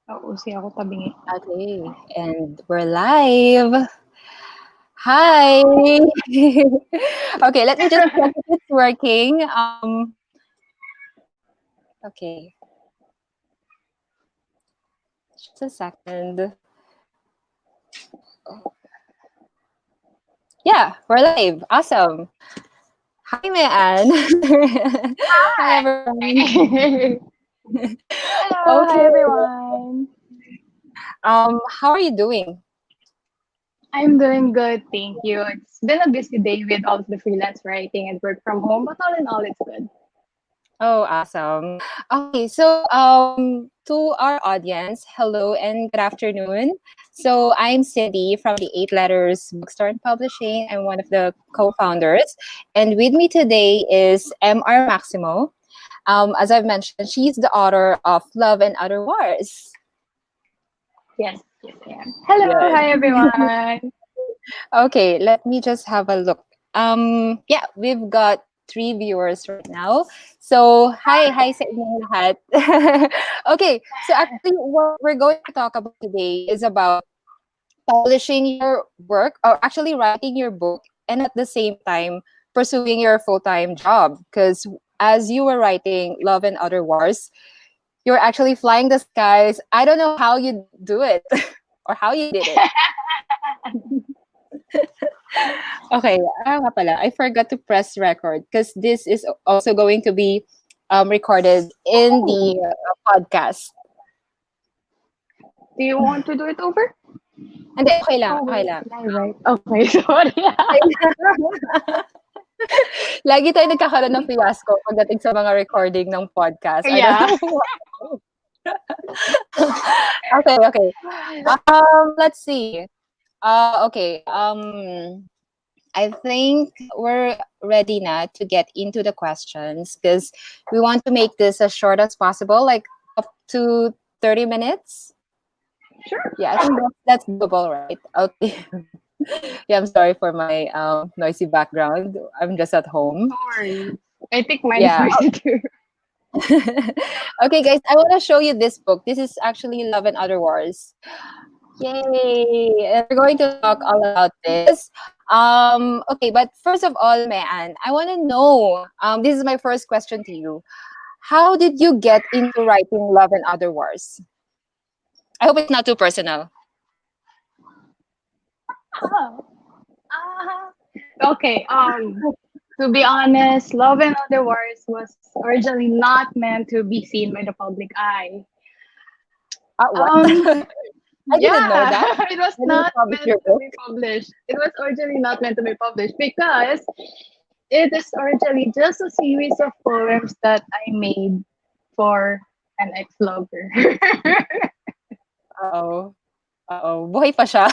Nauusi ako tabingi. Okay, and we're live. Hi. Okay, let me just check if it's working. Okay, just a second. Yeah, we're live. Awesome. Hi, Mayan. Hi, everyone. Hello, hi Okay. everyone. How are you doing? I'm doing good, thank you. It's been a busy day with all of the freelance writing and work from home, but all in all, it's good. Oh, awesome. Okay, so to our audience, hello and good afternoon. So I'm Cindy from the Eight Letters Bookstore and Publishing. I'm one of the co-founders, and with me today is Mr. Maximo. As I've mentioned, she's the author of Love and Other Wars. Yes, yes, I am. Hello, Yes. hi everyone. Okay, let me just have a look. Yeah, we've got three viewers right now. So, hi sa inyong lahat. Okay, so actually what we're going to talk about today is about publishing your work or actually writing your book and at the same time pursuing your full-time job because as you were writing Love and Other Wars, you're actually flying the skies. I don't know how you do it or how you did it. Okay, nga pala, I forgot to press record because this is also going to be recorded in Oh, the podcast. do you want to do it over? Hindi, okay lang, Oh, okay wait, lang. I right? Okay, sorry. Lagi tayo nagkakaroon ng fiasco pagdating sa mga recording ng podcast. I don't Yeah. know why. Okay, okay. Let's see. Okay. I think we're ready now to get into the questions because we want to make this as short as possible, like up to 30 minutes. Sure. Yeah, I think that's doable, right? Okay. Yeah, I'm sorry for my noisy background. I'm just at home. No worries. I think mine is Yeah. noisy too. Okay, guys, I want to show you this book. This is actually Love and Other Wars. Yay! And we're going to talk all about this. Okay, but first of all, man, I want to know. This is my first question to you. How did you get into writing Love and Other Wars? I hope it's not too personal. Oh. Okay, to be honest, Love and Other Wars was originally not meant to be seen by the public eye. What? Um, I didn't know yeah, that. it was When you not publish meant your to book. be published. It was originally not meant to be published because it is originally just a series of poems that I made for an ex-lover. Uh-oh. Uh-oh. Buhay pa siya.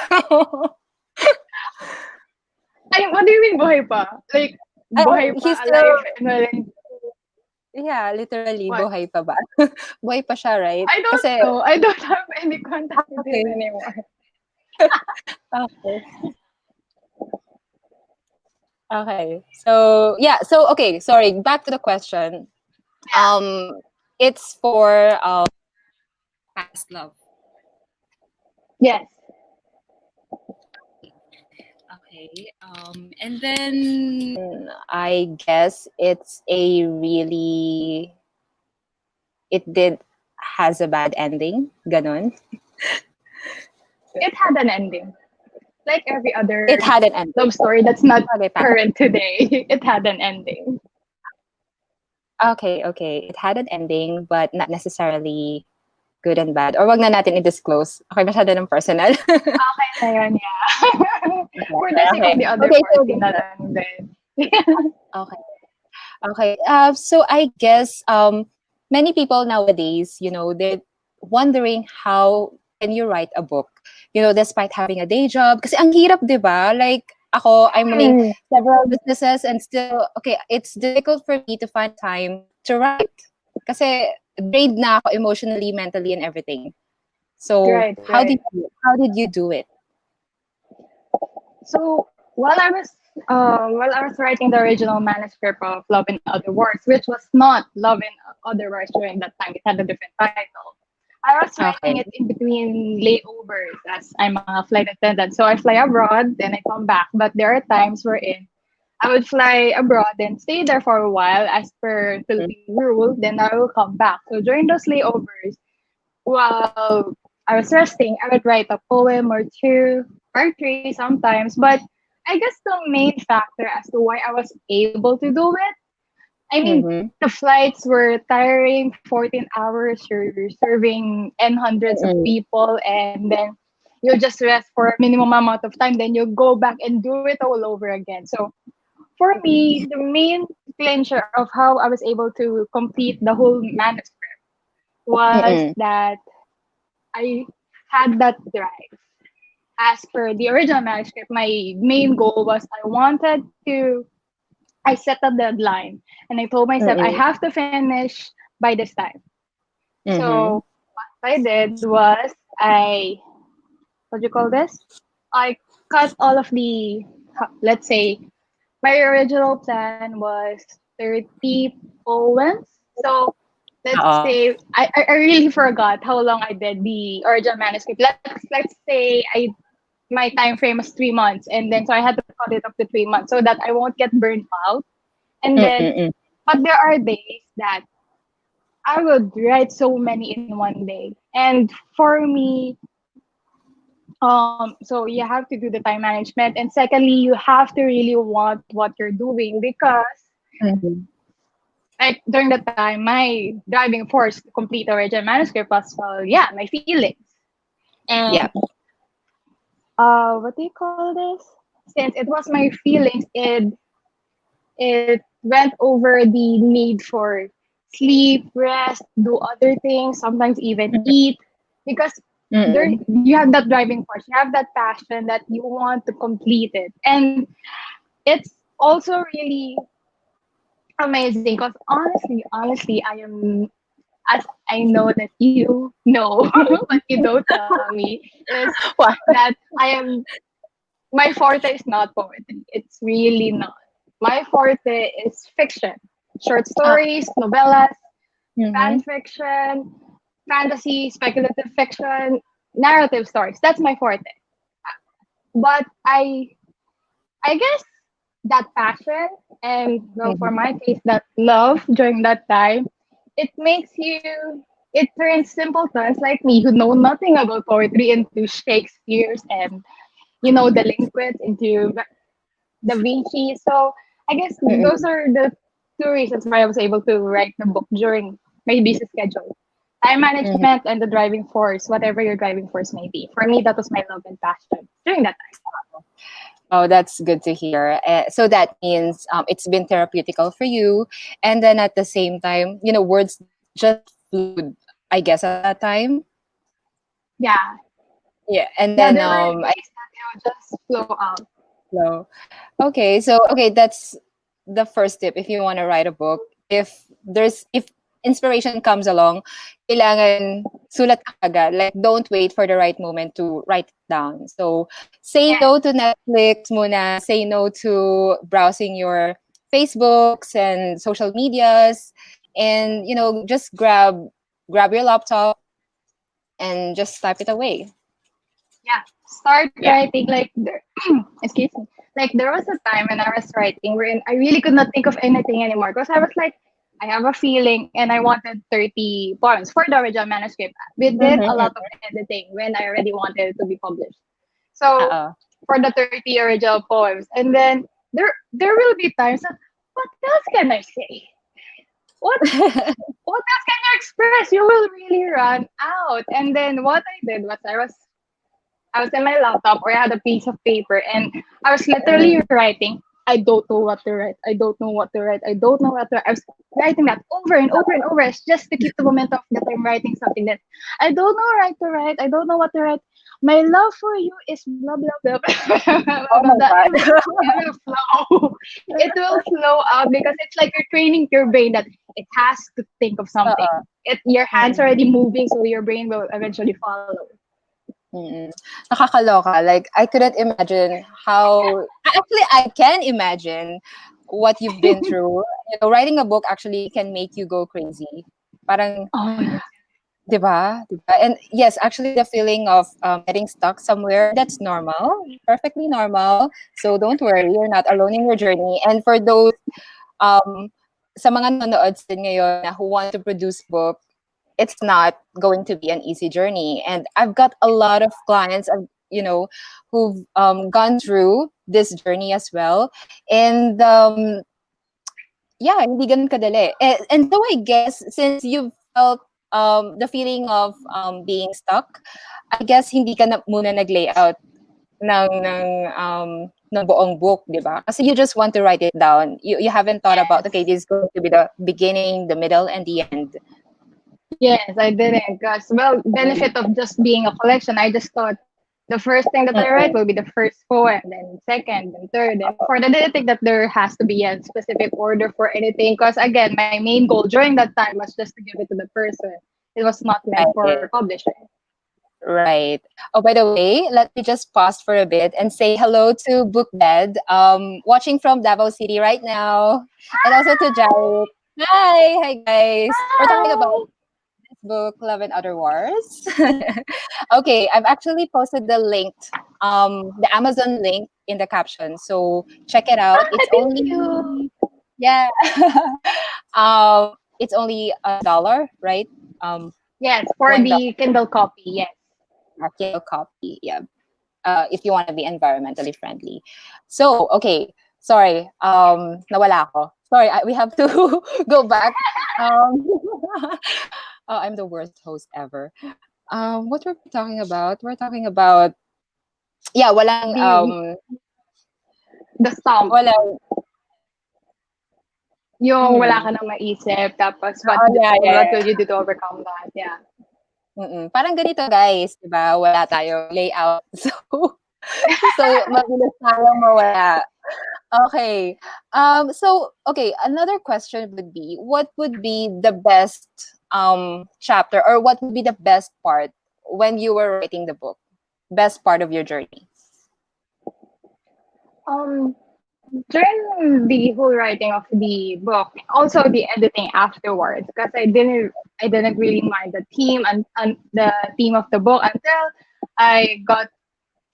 What do you mean buhay pa? Like, buhay pa, He's still, alive, and well, yeah, literally, what? buhay pa ba? Buhay pa siya, right? I don't Kasi, know. I don't have any contact with him okay. anymore. Okay. Okay. So, yeah. So, okay. Sorry. Back to the question. Um, it's for past love. Yes. Okay. And then I guess it's a really, it did, has a bad ending. Ganon. It had an ending. Like every It other had an ending. love story that's not Okay, tama. current today, it had an ending. Okay, okay. It had an ending, but not necessarily good and bad. Or wag na natin i-disclose. Okay, masyado ng personal. Okay na yun, yeah. Okay, For the sake okay. of the other Okay, so party na lang din. okay. Okay. So I guess many people nowadays, they're wondering how can you write a book, despite having a day job. Kasi ang hirap, 'di ba? Like ako, I'm running Mm, several businesses and still, okay, it's difficult for me to find time to write. Kasi drained na ako emotionally, mentally, and everything. So right, right. how did you do it? So while I was writing the original manuscript of Love in Other Words, which was not Love in Other Words during that time, it had a different title. I was writing Okay. it in between layovers as I'm a flight attendant. So I fly abroad, then I come back. But there are times wherein I would fly abroad and stay there for a while as per Mhm. Philippine rule, then I will come back. So during those layovers, while I was resting, I would write a poem or two or three sometimes. But I guess the main factor as to why I was able to do it, I mean, Mhm. the flights were tiring, 14 hours, you're serving N hundreds of Mm. people, and then you just rest for a minimum amount of time, then you go back and do it all over again. So for me, the main clincher of how I was able to complete the whole manuscript was Mm. that I had that drive. As per the original manuscript, my main goal was I set a deadline and I told myself I Mm. have to finish by this time. So Mhm. what I did was what do you call this? I cut all of the, let's say, my original plan was 30 poems. So let's Oo. say I really forgot how long I did the original manuscript. Let's say my time frame was 3 months, and then so I had to cut it up to 3 months so that I won't get burned out. And then, Mm. but there are days that I would write so many in one day. And for me, so you have to do the time management, and secondly, you have to really want what you're doing because Mhm. like during that time, my driving force to complete the original manuscript was yeah, my feelings. And Yeah. what do you call this? Since it was my feelings, it went over the need for sleep, rest, do other things, sometimes even eat, because there Mm. you have that driving force, you have that passion that you want to complete it, and it's also really amazing because honestly, I am as I know that you know, but you don't tell me is Wow. that I am my forte is not poetry. It's really not. My forte is fiction, short Ah. stories, novellas, fan Mhm. fiction, fantasy, speculative fiction, narrative stories. That's my forte. But I guess that passion and well for Mhm. my case that love during that time, it makes you it turns simpletons like me who know nothing about poetry into Shakespeare's and delinquents into Da Vinci. So I guess those Mm. are the two reasons why I was able to write the book during my busy schedule. Time Mhm. management and the driving force, whatever your driving force may be. For me, that was my love and passion during that time. Oh, that's good to hear. So that means it's been therapeutical for you, and then at the same time, words just flowed, I guess, at that time. Yeah. Yeah, and Yeah, then there were days that it would just flow out. flow. Okay, so okay, that's the first tip if you want to write a book. If inspiration comes along, kailangan sulat ka agad. Like don't wait for the right moment to write it down. So say Yes. no to Netflix muna, say no to browsing your Facebooks and social medias, and just grab your laptop and just type it away. Yeah. Start Yeah. writing like there excuse me. Like there was a time when I was writing wherein I really could not think of anything anymore because I was like I have a feeling and I wanted 30 poems for the original manuscript. We did a lot Mm-hmm. of editing when I already wanted it to be published. So Uh-oh. for the 30 original poems. And then there will be times that what else can I say? What what else can you express? You will really run out. And then what I did was I was in my laptop or I had a piece of paper and I was literally Mm. writing. I don't know what to write. I don't know what to write. I don't know what to write. I was writing that over and over and over just to keep the momentum that I'm writing something that I don't know right to write. I don't know what to write. My love for you is blah blah blah Oh my blah. god. It will flow. It will flow out because it's like you're training your brain that it has to think of something. Oo. Your hands are Mm. already moving, so your brain will eventually follow. Mm. Nakakaloka. Like, I couldn't imagine actually, I can imagine what you've been through. Writing a book actually can make you go crazy. Parang, Oh yes. Diba? Diba? And yes, actually, the feeling of getting stuck somewhere, that's normal, perfectly normal. So don't worry, you're not alone in your journey. And for those, um, sa mga nanonood sa atin ngayon na who want to produce book, it's not going to be an easy journey. And I've got a lot of clients, who've gone through this journey as well. And yeah, hindi ganun kadali. And so I guess since you've felt the feeling of being stuck, I guess hindi ka na muna nag-layout ng buong book, 'di ba? Kasi you just want to write it down. You haven't thought about, okay, Yes. this is going to be the beginning, the middle, and the end. Yes, I didn't. Because, well, benefit of just being a collection, I just thought the first thing that I write Mm-mm. will be the first poem, then second, then third, and fourth. I didn't think that there has to be a specific order for anything. Because, again, my main goal during that time was just to give it to the person. It was not meant Right. for publishing. Right. Oh, by the way, let me just pause for a bit and say hello to Bookbed, watching from Davao City right now, and also to Jared. Hi, guys. We're talking about Hi! this book, Love and Other Wars. Okay, I've actually posted the Amazon link in the caption, so check it out. It's Thank you. only yeah, it's only $1, right? Yes, for $1 the Kindle copy, yes. Kindle copy. Yeah, if you want to be environmentally friendly. So, okay, sorry, nawala ako. Sorry, we have to go back. Um, oh, I'm the worst host ever. What were we talking about? We're talking about, yeah, The the stomp. walang, Yung wala hmm, ka nang maisip, tapos oh, yeah, yeah, what will yeah. you do to overcome that? Yeah. Parang ganito guys, 'di ba? Wala tayong layout. So mabilis tayong mawala. Okay. Okay, another question would be, what would be the best chapter, or what would be the best part when you were writing the book? Best part of your journey. During the whole writing of the book, also the editing afterwards, because I didn't really mind the theme and the theme of the book until I got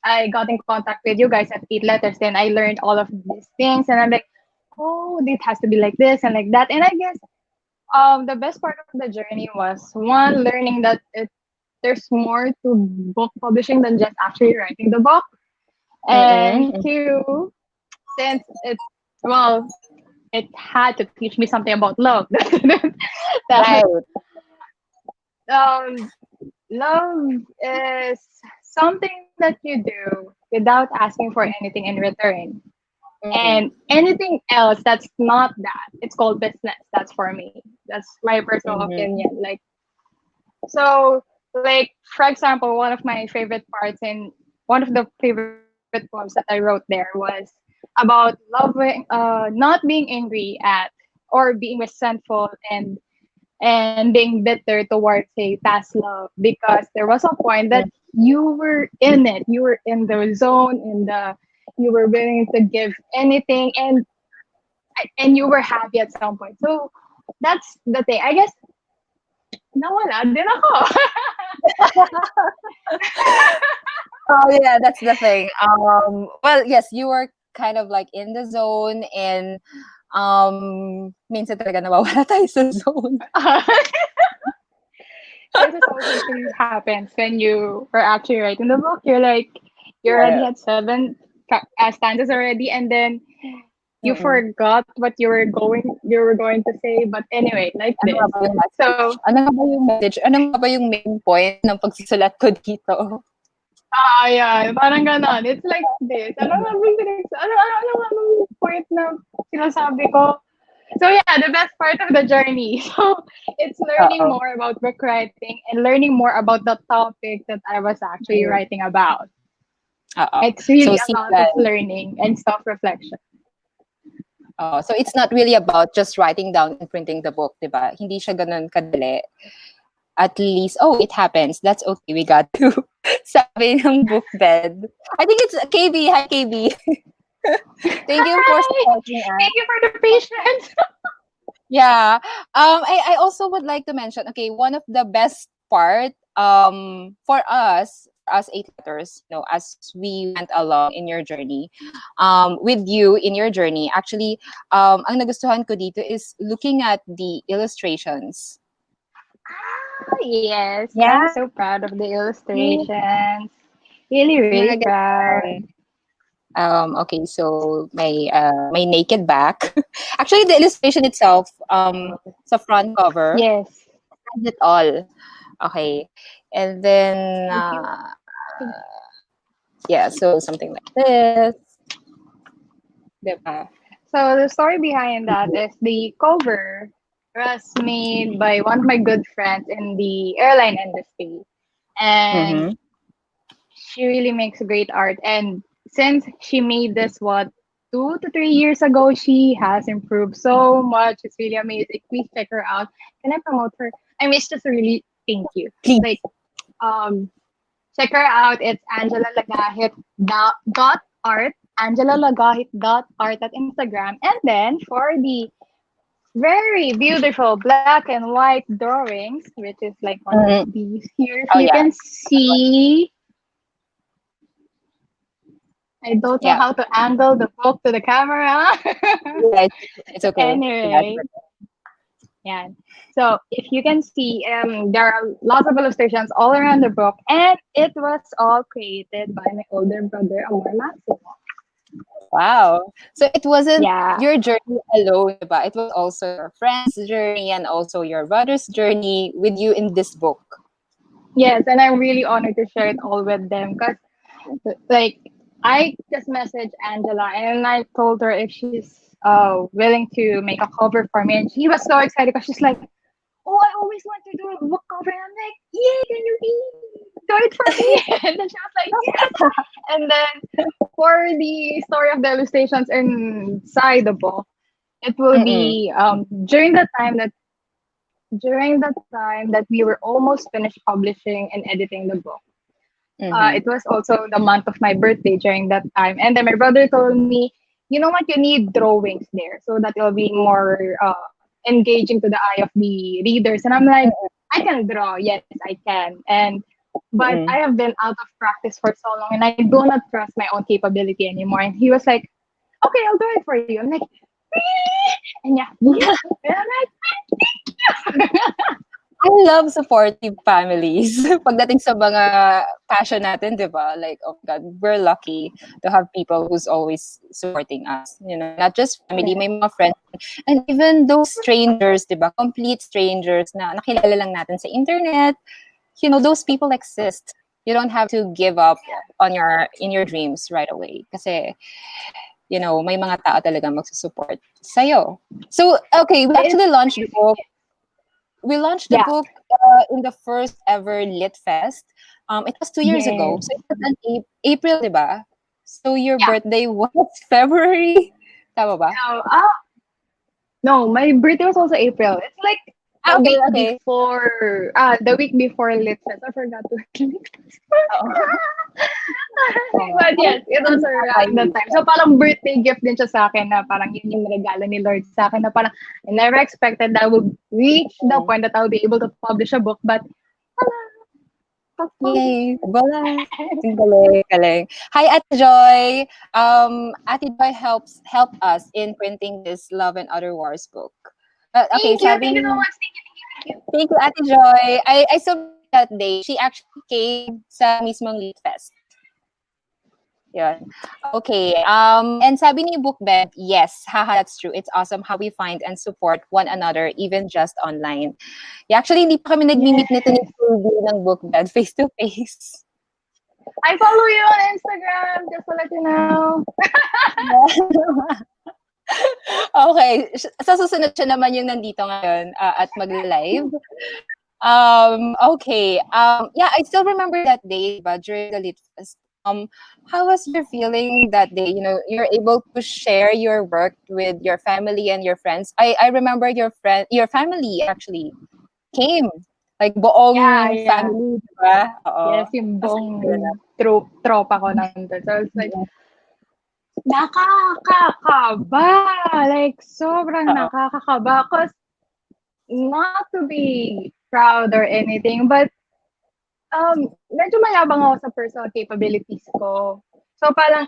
I got in contact with you guys at Eight Letters. Then I learned all of these things, and I'm like, oh, this has to be like this and like that. And I guess the best part of the journey was one learning that there's more to book publishing than just actually writing the book, and Mm-mm. two, since it had to teach me something about love. Right. That um, love is something that you do without asking for anything in return. Mm-mm. And anything else that's not that, it's called business. That's for me. That's my personal Mm-hmm. opinion. So, like, for example, one of my favorite parts in one of the favorite poems that I wrote there was about loving, not being angry at or being resentful and being bitter towards a past love, because there was a point that you were in it, you were in the zone, you were willing to give anything, and you were happy at some point. So that's the thing. I guess nawala din ako. Oh yeah, that's the thing. Well, yes, you were kind of like in the zone, and minsan talaga nawawala tayo sa zone. This is also usually happens when you are actually writing the book. You're already Yeah. at seven stanzas already, and then you Mm. forgot what you were going to say. But anyway, like Ano nga this. ba yung message? So Ano nga ba yung message? Ano nga ba yung main point ng pagsusulat ko dito? yeah, parang ganon. It's like this. Ano nga bang point na sinasabi ko? So yeah, the best part of the journey. So it's learning Oo. more about book writing and learning more about the topic that I was actually Mm. writing about. Oo. It's So really a see lot of guys, learning and self-reflection. so it's not really about just writing down and printing the book, 'di ba? Hindi siya gano'n kadali. At least, oh, it happens. That's okay. We got to. Sabi ng book bed. I think it's KB. Hi, KB. Thank you for Hi! supporting us. Thank you for the patience. Yeah. I also would like to mention, okay, one of the best part, for us eight letters, as we went along in your journey, with you in your journey, actually, ang nagustuhan ko dito is looking at the illustrations. Yes, I'm Yeah, so proud of the illustrations. Really, really mga proud. ganyan. Okay, so my naked back. Actually, the illustration itself, sa front cover, Yes. has it all. Okay, and then If you yeah, so something like this, diba? So the story behind that is the cover was made by one of my good friends in the airline industry, and Mm-hmm. she really makes great art. And since she made this, what, 2 to 3 years ago, she has improved so much. It's really amazing. Please check her out. Can I promote her? I mean, it's just really thank you. Please. Like, um, check her out. It's Angela Lagahit dot art. Angela Lagahit dot art at Instagram. And then for the very beautiful black and white drawings, which is like one of Mm. these here. If Oh you yeah, can see, I don't know yeah, how to angle the book to the camera. yeah. It's okay. Yeah, Anyway, yeah. So if you can see, there are lots of illustrations all around the book, and it was all created by my older brother, Amor Maximo. wow. So it wasn't Yeah. your journey alone, but it was also your friend's journey and also your brother's journey with you in this book. Yes, and I'm really honored to share it all with them because, like, I just messaged Angela and I told her if she's willing to make a cover for me, and she was so excited because she's like, "Oh, I always want to do a book cover." And I'm like, "Yay! Can you do it for me?" And then she was like, "Yes." And then for the story of the illustrations inside the book, it will Mm-mm. be during the time that we were almost finished publishing and editing the book. Mm-hmm. It was also the month of my birthday during that time. And then my brother told me, you know what, you need drawings there so that it'll be more engaging to the eye of the readers. And I'm like, I can draw. Yes, I can. But I Mm-mm. have been out of practice for so long and I do not trust my own capability anymore. And he was like, okay, I'll do it for you. I'm like, really? And yeah, yeah. And I'm like, I love supportive families. Pagdating sa mga passion natin, 'di ba? Like, oh my God, we're lucky to have people who's always supporting us. Not just family, yeah. may mga friends. And even those strangers, 'di ba? Complete strangers na nakilala lang natin sa internet. Those people exist. You don't have to give up on in your dreams right away. Kasi, may mga tao talaga magsusupport sa'yo. So, okay, we It's actually launched the amazing. book we launched the Yeah. book in the first ever Lit Fest. It was 2 years ago. Yes. So it was an April, diba? So your Yeah. birthday was February? Tama ba? So, no, my birthday was also April. It's like Ah, okay, okay. the week before Litfest. I forgot to Oo. Oo nga. But Parang yes, it was tama around that yun. time. So parang birthday gift din siya sa akin na parang yun yung regalo ni Lord sa akin na parang I never expected that I would reach the Mm. point that I'll be able to publish a book. But Yay! Galing. Ang galing, galing. Hi, Ate Joy. Ate Joy helped us in printing this Love and Other Wars book. Okay, thank sabi you so ni much, thank you. Thank you, Ate Joy. I still remember that day. She actually came sa mismong Lit Fest. Yun. Okay. And sabi ni Bookbed, yes, haha, that's true. It's awesome how we find and support one another, even just online. Yeah, actually, hindi pa kami nagmi-meet nito ni Yes. Ruby ng Bookbed face to face. I follow you on Instagram, just to let you know. Okay. Sa susunod siya naman yung nandito ngayon at mag-live. Okay. Yeah, I still remember that day, but during the Lit Fest. How was your feeling that day? You're able to share your work with your family and your friends. I remember your family actually came. Like Yeah, buong yeah. family, diba? Oo. Yes, yung Kasi buong tropa ko nandun. So it's like, oo. nakakakaba. Like, sobrang nakakakaba. Cause not to be proud or anything, but medyo mayabang ako sa personal capabilities ko. So, parang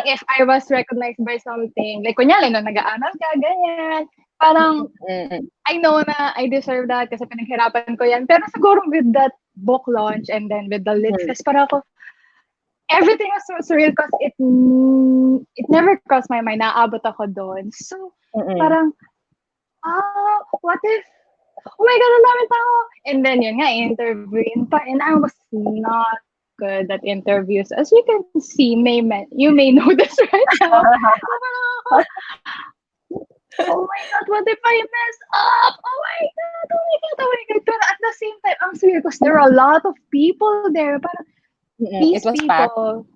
if I was recognized by something, like, kunyari, no, nag-aaral ka, ganyan, parang, Mm. I know na I deserve that kasi pinaghirapan ko yan. Pero siguro with that book launch and then with the lit fest, parang ako, everything was so surreal because it never crossed my mind na aabot ako doon. So, Mm. parang, what if, oh my God, ang dami tao. And then, yun nga, interviewin pa. And I was not good at interviews. As you can see, you may know this right now. So, parang ako, oh my God, what if I mess up? Oh my God, oh my God, oh my God. Pero at the same time, ang sweet because there are a lot of people there. Parang It these was packed. people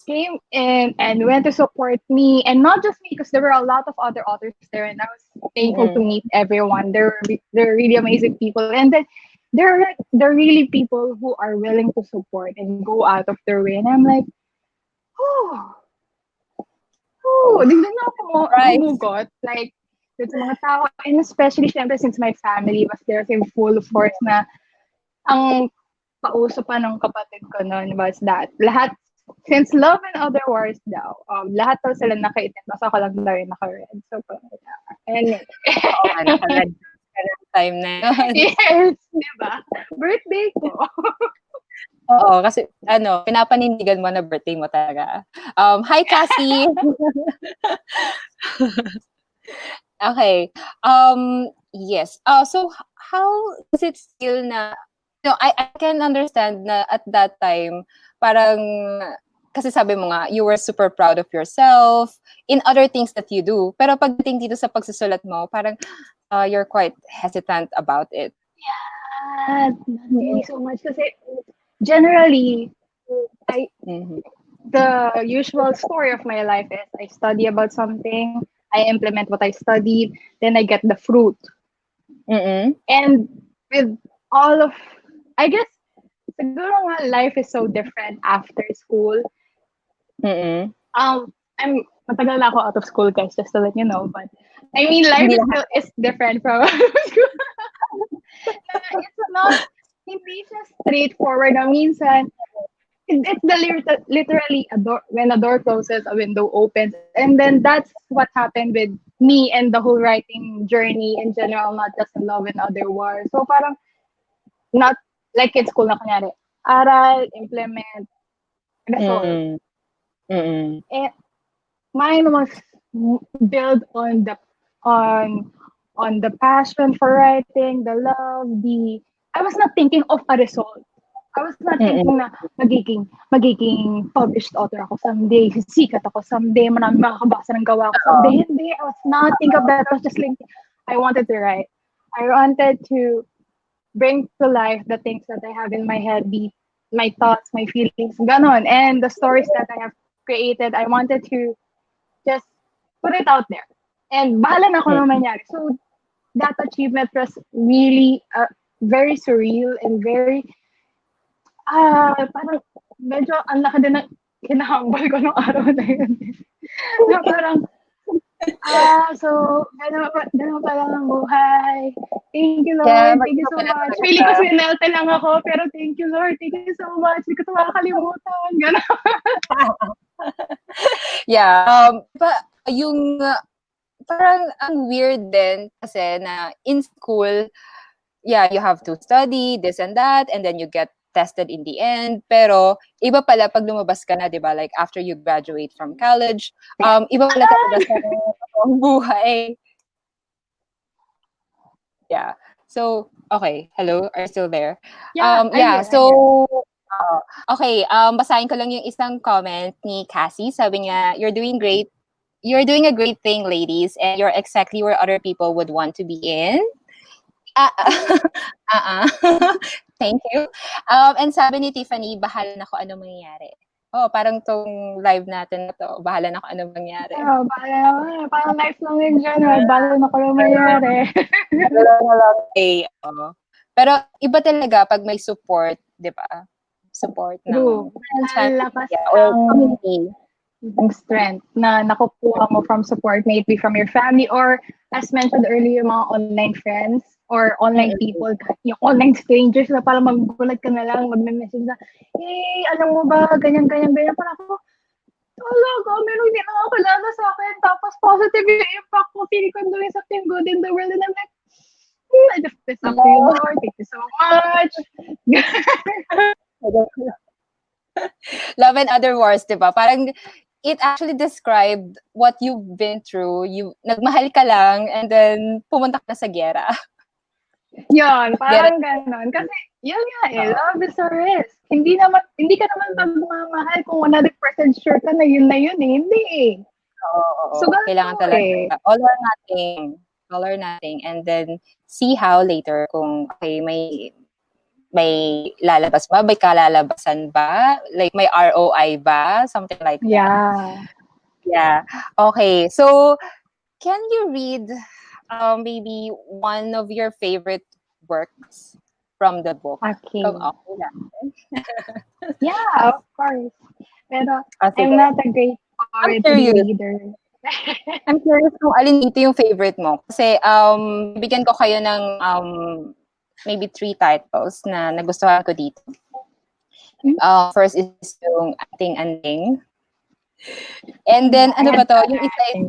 came in and went to support me, and not just me, because there were a lot of other authors there, and I was thankful to Mm. meet everyone. They're really amazing people, and then there are really people who are willing to support and go out of their way, and I'm like, oh, Oh, dignan na ako right. humugot, like, dun sa mga tao, and especially, syempre, since my family was there in full force na, ang pauso pa ng kapatid ko noon was that lahat, since Love and Other Wars daw, lahat daw sila nakaitim, tapos ako lang daw yung naka-red. So, anyway. Oo nga, naka-red ka ng time na yun. Yes, di ba? Birthday ko. Oo, kasi pinapanindigan mo na birthday mo talaga. Hi, Cassie! Okay. Yes. So how does it feel na, I can understand na at that time, parang, kasi sabi mo nga, you were super proud of yourself in other things that you do. Pero pagdating dito sa pagsusulat mo, parang you're quite hesitant about it. Yeah, not really so much. Kasi generally, Mhm. the usual story of my life is I study about something, I implement what I studied, then I get the fruit. Mm-mm. And with all of, I guess, siguro nga life is so different after school. Mm-mm. I'm matagal na ako out of school, guys, just to let you know. But I mean, life is different from school. It's not, hindi siya straightforward. Na minsan, it's literally a door. When a door closes, a window opens, and then that's what happened with me and the whole writing journey in general, not just in Love and Other Wars. So parang not like in school na kunyari, aral, implement, resolve. Mm-mm. Mm-mm. And mine was built on the passion for writing, the love, I was not thinking of a result. I was not Mm-mm. thinking na magiging published author ako someday, sikat ako someday, marami makakabasa ng gawa ko someday. Hindi, I was not thinking of that. I was just like, I wanted to write. I wanted to bring to life the things that I have in my head, my thoughts, my feelings, ganon. And the stories that I have created, I wanted to just put it out there. And bahala na kung ano mangyari. So, that achievement was really very surreal and very, parang medyo ang laki din ng kinahambal ko nung araw na yun. Na parang, so, ganun pa lang ang buhay. Thank you, Lord. Yeah, Thank you so much. Feeling ko sinelte lang ako, pero thank you, Lord. Thank you so much. Hindi ko ito makakalimutan. Ganun. Yeah. Yung parang ang weird din kasi na in school, yeah, you have to study this and that, and then you get tested in the end. Pero iba pala pag lumabas ka na, 'di ba? Like after you graduate from college, iba pala talaga sa totoong buhay. Yeah. So, okay. Hello, are you still there? Yeah, I'm Yeah. here. So, okay. Basahin ko lang yung isang comment ni Cassie. Sabi niya, you're doing great. You're doing a great thing, ladies, and you're exactly where other people would want to be in. Thank you. And sabi ni Tiffany, bahala na kung ano mangyayari. Oh, parang tong live natin na to, bahala na kung ano mangyayari. Bahala na. Parang life lang in general. Bahala na kung ano mangyayari. Pero iba talaga pag may support, di ba? Support ng True. friends, family, Lakas or ng community. yung strength na nakukuha mo from support, maybe from your family or as mentioned earlier, mga online friends or online Mm-mm. people, yung online strangers na parang magugulat ka na lang, magme-message na, hey, alam mo ba, ganyan, ganyan, ganyan. Parang ako, talaga, meron hindi nakakilala sa akin. Tapos positive yung impact ko. Feeling ko doing something good in the world. And I'm like, I just piss up to you, Oh. Lord. Thank you so much. Love and Other Wars, di ba? Parang it actually described what you've been through. Nagmahal ka lang and then pumunta ka na sa giyera. Yun, Giyera. parang ganon. Kasi, yun nga Oo. love is a risk. Hindi ka naman magmamahal kung 100% sure ka na yun eh. Hindi eh. Oo. So, ganun Kailangan po talaga. eh. All or nothing. All or nothing. And then, see how later kung, okay, may lalabas ba? May kalalabasan ba? Like, may ROI ba? Something like that. Yeah. Yeah. Okay. So, can you read maybe one of your favorite works from the book? Okay. Kung okay lang. Yeah, of course. Pero, Sige. I'm not a great I'm poetry curious. reader. I'm curious kung alin dito yung favorite mo. Kasi, bigyan ko kayo ng maybe 3 titles na nagustuhan ko dito. First is yung Anting-Anting. And then, ano ba to? Yung isa is,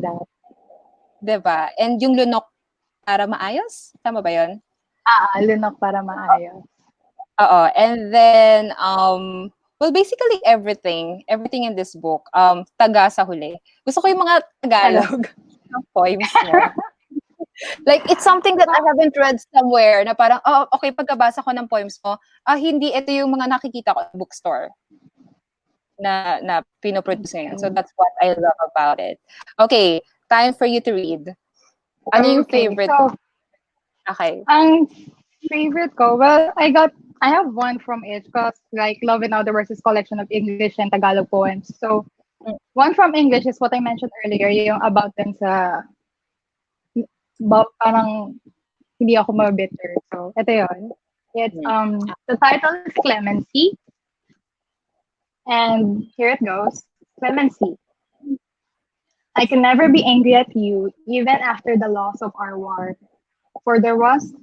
diba? And yung Lunok para Maayos? Tama ba yun? Lunok para maayos. Oo. And then, well, basically everything in this book, taga sa huli. Gusto ko yung mga Tagalog ng poems mo. Like, it's something that I haven't read somewhere na parang, oh, okay, pagkabasa ko ng poems mo, hindi, ito yung mga nakikita ko sa bookstore na pinoproduce ngayon. So, that's what I love about it. Okay, time for you to read. Ano yung favorite? So, okay. Ang favorite ko, well, I have one from each because like Love in Other Words is collection of English and Tagalog poems. So, one from English is what I mentioned earlier, yung about them sa parang hindi ako mabitter. So, ito yun. It's, the title is Clemency. And here it goes. Clemency. I can never be angry at you, even after the loss of our war. For there once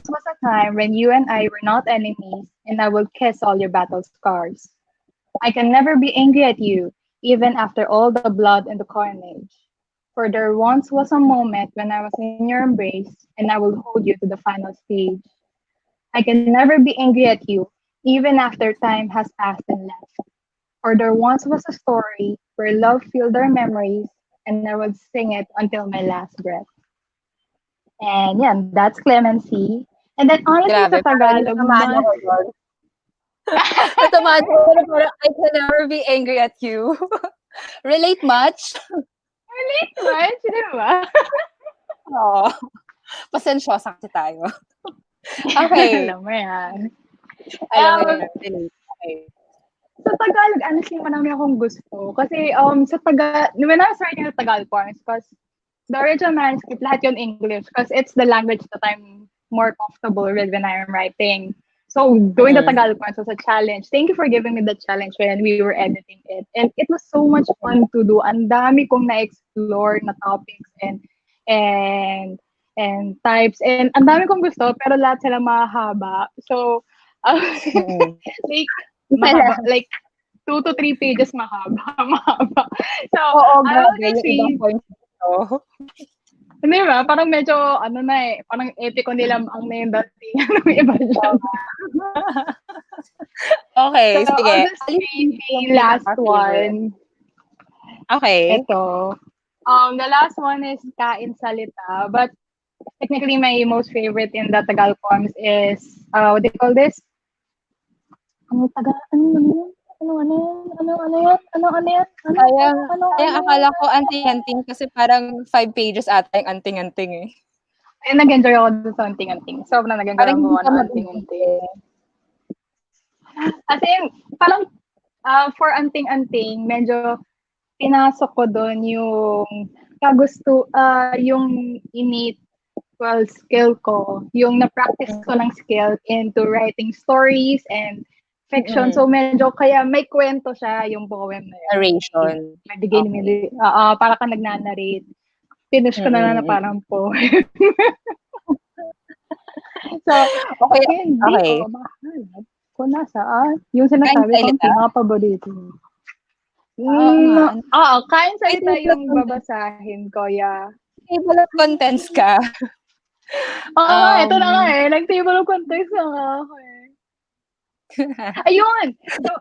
was a time when you and I were not enemies, and I will kiss all your battle scars. I can never be angry at you, even after all the blood and the carnage. For there once was a moment when I was in your embrace, and I will hold you to the final stage. I can never be angry at you, even after time has passed and left. For there once was a story where love filled our memories, and I would sing it until my last breath. And yeah, that's Clemency. And then honestly, Grabe, sa Tagalog natamaan naman. ako doon. Natamaan ako doon, parang I can never be angry at you. Relate much? Relate much, di ba? Oo. Pasensyosa kasi tayo. Okay. Alam mo yan. Alam mo yan. Relate. Okay. Sa Tagalog, honestly, marami akong gusto. Kasi when I was writing the Tagalog poems, because the original manuscript, lahat yun English, because it's the language that I'm more comfortable with when I'm writing. So, doing the Tagalog poems was a challenge. Thank you for giving me the challenge when we were editing it. And it was so much fun to do. Ang dami kong na-explore na topics and types. And ang dami kong gusto, pero lahat sila mahaba. So, like 2 to 3 pages mahaba. So, I will just read. Hindi ba? Parang medyo, parang epiko nila ang name dating. Iba siya. Okay, so, sige. I'll just read the last one. Okay. Ito. The last one is Kain Salita. But technically, my most favorite in the Tagalog poems is, what do you call this? Ano yan? Sayang, akala ko anting-anting kasi parang 5 pages ata yung anting-anting eh. Ay, nag-enjoy ako dun sa anting-anting. Sobrang nag-enjoy ako ng anting-anting. As in, parang for anting-anting, medyo pinasok ko dun yung yung innate skill ko, yung na-practice ko ng skill into writing stories and fiction. So medyo kaya may kwento siya yung poem na yun. Narration. May beginning, Okay. para ka nagnanarrate. Finish ko na parang poem. So, Okay. hindi Okay. ko mahanap kung nasaan. Yung Kain sinasabi kong salita? pinaka-paborito. Oo nga. Kain May salita table of yung contents. babasahin ko, yeah. Table of contents ka. Oo nga, ito na nga nag-table of contents na nga ako Ayun! So,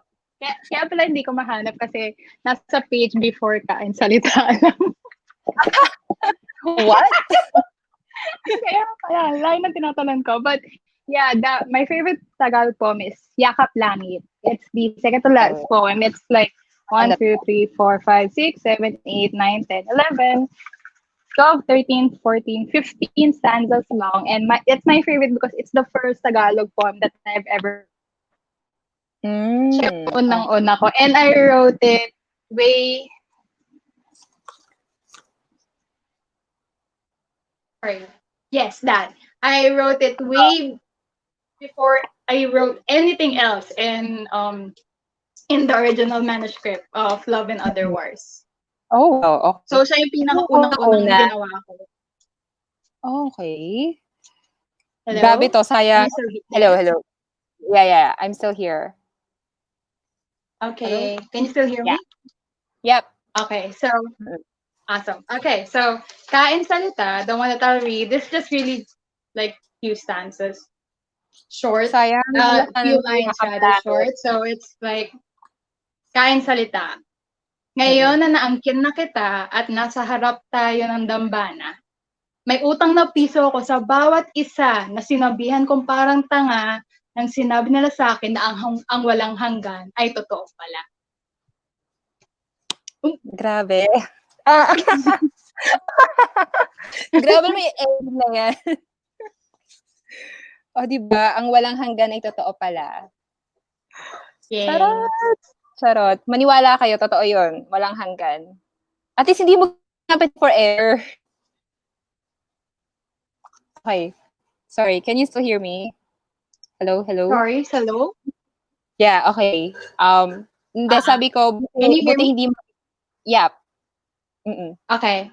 kaya pala hindi ko mahanap kasi nasa page before kain salita lang. What? kaya line na tinatanong ko. But, yeah, my favorite Tagalog poem is Yakap Langit. It's the second to last poem. It's like 1, 2, 3, 4, 5, 6, 7, 8, 9, 10, 11, 12, 13, 14, 15 stanzas long. And it's my favorite because it's the first Tagalog poem that I've ever unang-una ko. And I wrote it way... Sorry. Yes, that. I wrote it way before I wrote anything else in the original manuscript of Love and Other Wars. Oh, okay. So, siya yung pinaka-unang ginawa ko. Okay. Hello? Grabe to, sayang. Hello. Yeah, I'm still here. Okay. Hello? Can you still hear me? Yep. Okay, so, awesome. Okay, so, Kain Salita, the one that I'll read, this is just really, like, few stanzas. Short. Sayang. Few lines rather short. So, it's like, Kain Salita. Ngayon na naangkin na kita at nasa harap tayo ng dambana, may utang na piso ako sa bawat isa na sinabihan kong parang tanga nang sinabi nila sa akin na ang walang hanggan ay totoo pala. Grabe. Grabe, may end na yan. O, diba? Ang walang hanggan ay totoo pala. Yes. Charot. Maniwala kayo, totoo yun. Walang hanggan. At least hindi mo ginamit forever. Okay. Sorry, can you still hear me? Hello? Sorry, hello? Yeah, okay. Hindi, sabi ko, can you hear me? hindi mo... Yep. Okay.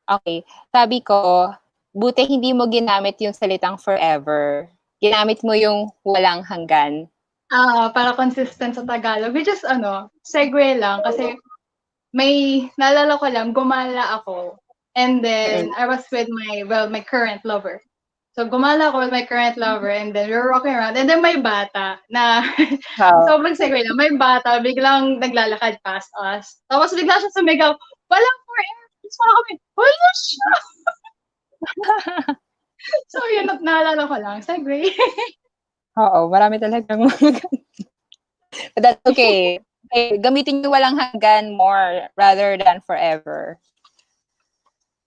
Okay. Sabi ko, buti hindi mo ginamit yung salitang forever. Ginamit mo yung walang hanggan. Para consistent sa Tagalog. Which is, segue lang. Kasi, naalala ko lang, gumala ako. And then, I was with my current lover. So, gumala ako with my current lover. And then, we were walking around. And then, may bata na, sobrang segue lang. May bata, biglang naglalakad past us. Tapos, bigla siya sumigaw, walang forever. So, kami, wala siya! So, yun, naalala ko lang. Segue. Oo, marami talagang mga But that's okay. Gamitin yung walang hanggan more rather than forever.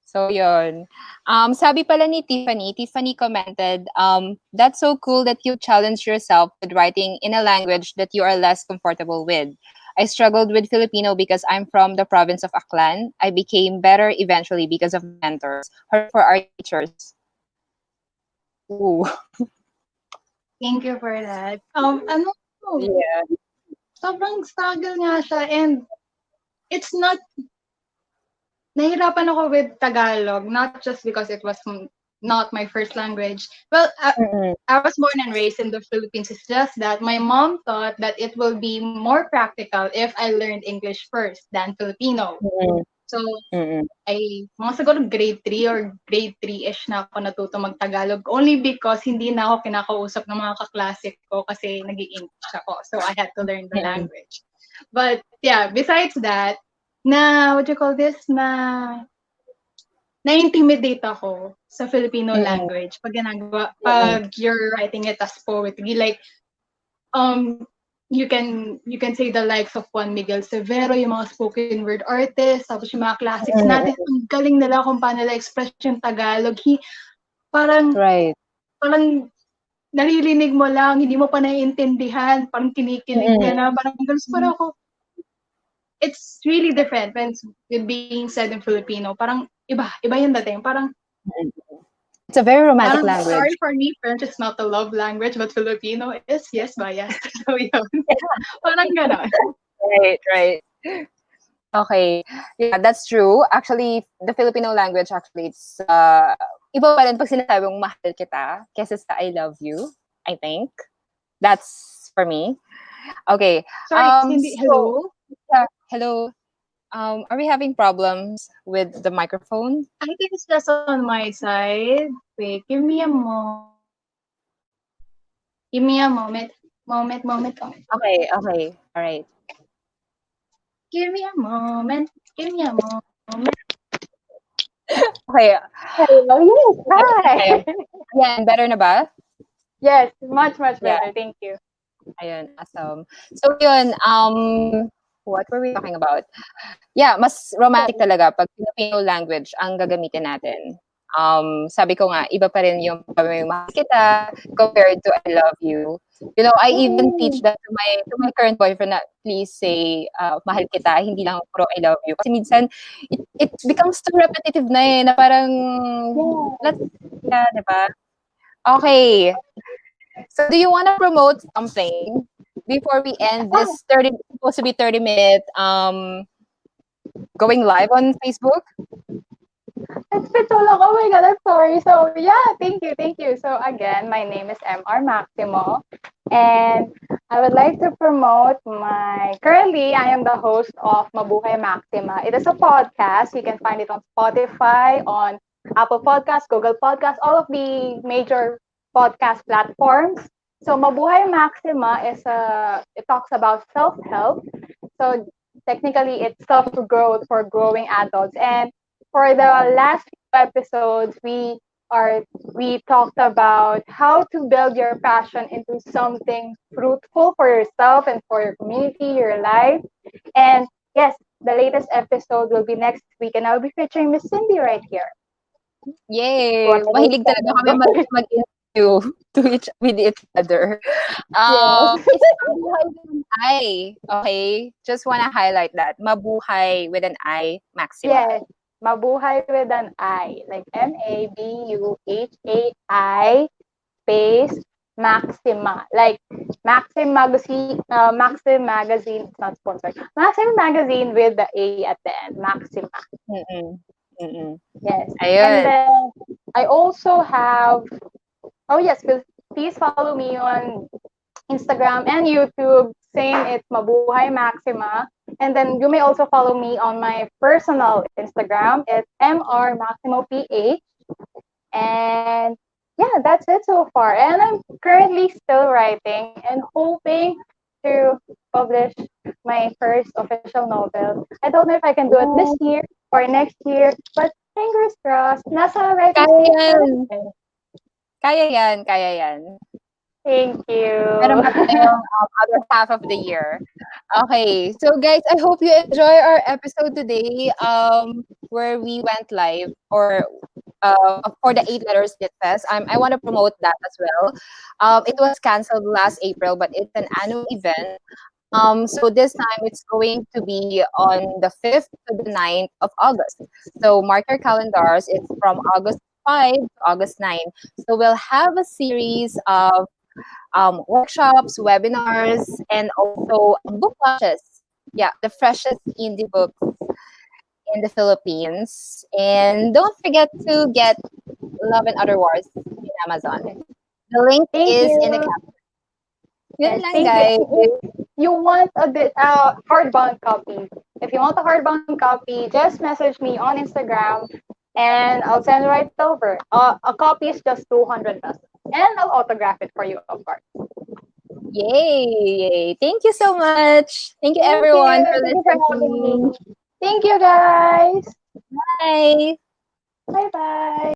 So, yun. Sabi pala ni Tiffany commented, that's so cool that you challenge yourself with writing in a language that you are less comfortable with. I struggled with Filipino because I'm from the province of Aklan. I became better eventually because of mentors. Or for our teachers. Ooh. Thank you for that. Yeah. Sobrang struggle nga siya and it's not, nahirapan ako with Tagalog, not just because it was not my first language. Well, I was born and raised in the Philippines. It's just that my mom thought that it will be more practical if I learned English first than Filipino. So, mga siguro grade 3 or grade 3-ish na ako natuto mag-Tagalog only because hindi na ako kinakausap ng mga kaklase ko kasi nag-i-English ako. So, I had to learn the language. But, yeah, besides that, na-intimidate ako sa Filipino language pag you're writing it as poetry. Like, you can say the likes of Juan Miguel Severo, yung mga spoken word artists, tapos yung mga classics natin, ang galing nila kung paano nila express yung Tagalog. Parang naririnig mo lang, hindi mo pa naiintindihan, parang kinikilig ka na, parang ako. It's really different when with being said in Filipino. Parang iba yung dating. Parang It's a very romantic Sorry language. for me, French is not the love language, but Filipino is, yes, bias. So yun, parang ganon. Right, right. Okay. Yeah, that's true. Actually, the Filipino language actually it's iba pa rin pag sinasabi mong mahal kita kesa sa I love you, I think. That's for me. Okay. Sorry, Cindy, So hello? yeah, hello. Are we having problems with the microphone? I think it's just on my side. Wait, give me a moment. Give me a moment. Moment. Okay, okay. All right. Give me a moment. Give me a moment. Okay. Hello, yes, Better na kayo. hi. Yan, better na ba? Yes, much Yeah. better. Thank you. Ayun, awesome. So yun, what were we talking about? Yeah, mas romantic talaga pag Filipino language ang gagamitin natin. Sabi ko nga, iba pa rin yung pag mahal kita compared to I love you. You know, I even teach that to my current boyfriend na please say mahal kita, hindi lang puro I love you. Kasi minsan it becomes too repetitive na na parang let's Yeah. yeah, 'di ba? Okay. So do you want to promote something before we end Ah, this 30 supposed to be 30-minute going live on Facebook? it's been so long. Oh my god, I'm sorry. So yeah, thank you. So again, my name is MR Maximo, and I would like to promote my. Currently, I am the host of Mabuhay Maxima. It is a podcast. You can find it on Spotify, on Apple Podcasts, Google Podcasts, all of the major podcast platforms. So Mabuhay Maxima is a. It talks about self help. So technically, it's self growth for growing adults. And for the last few episodes, we talked about how to build your passion into something fruitful for yourself and for your community, your life. And yes, the latest episode will be next week, and I'll be featuring Miss Cindy right here. Yay! What are they Mahilig talaga kami saying? mag-interview with each other. Yes. It's mabuhay with an I. Okay? Just wanna highlight that. Mabuhay with an I, Maxima. Yes. Mabuhay with an I, like Mabuhay space Maxima. Like Maxim magazine. It's not sponsored. Maxim magazine with the A at the end. Maxima. Mm. Mm. Yes. And Ayun. then I also have. Oh yes, please follow me on Instagram and YouTube. Same, it's Mabuhay Maxima. And then you may also follow me on my personal Instagram. It's MR Maximo PH. And yeah, that's it so far. And I'm currently still writing and hoping to publish my first official novel. I don't know if I can do it this Oh, year or next year, but fingers crossed. Nasa writing kaya stage pa yan. rin. Kaya yan, kaya yan. Thank Meron you. pa tayong other half of the year. Okay, so guys, I hope you enjoy our episode today, where we went live for the eight letters lit fest. I want to promote that as well. It was canceled last April, but it's an annual event. So this time it's going to be on the 5th to the 9th of August. So mark your calendars. It's from August 5 to August 9. So we'll have a series of workshops, webinars, and also book launches. Yeah, the freshest indie books in the Philippines. And don't forget to get Love and Other Wars in Amazon. The link Thank is in the you. caption. Yun Yes, lang, thank you. guys. If you want a hardbound copy, if you want a hardbound copy, just message me on Instagram and I'll send it right over. A copy is just 200 pesos. And I'll autograph it for you, of course. Yay! Yay! Thank you so much. Thank you, Thank everyone, you. for Thank you for having listening. me. Thank you, guys. Bye. Bye bye.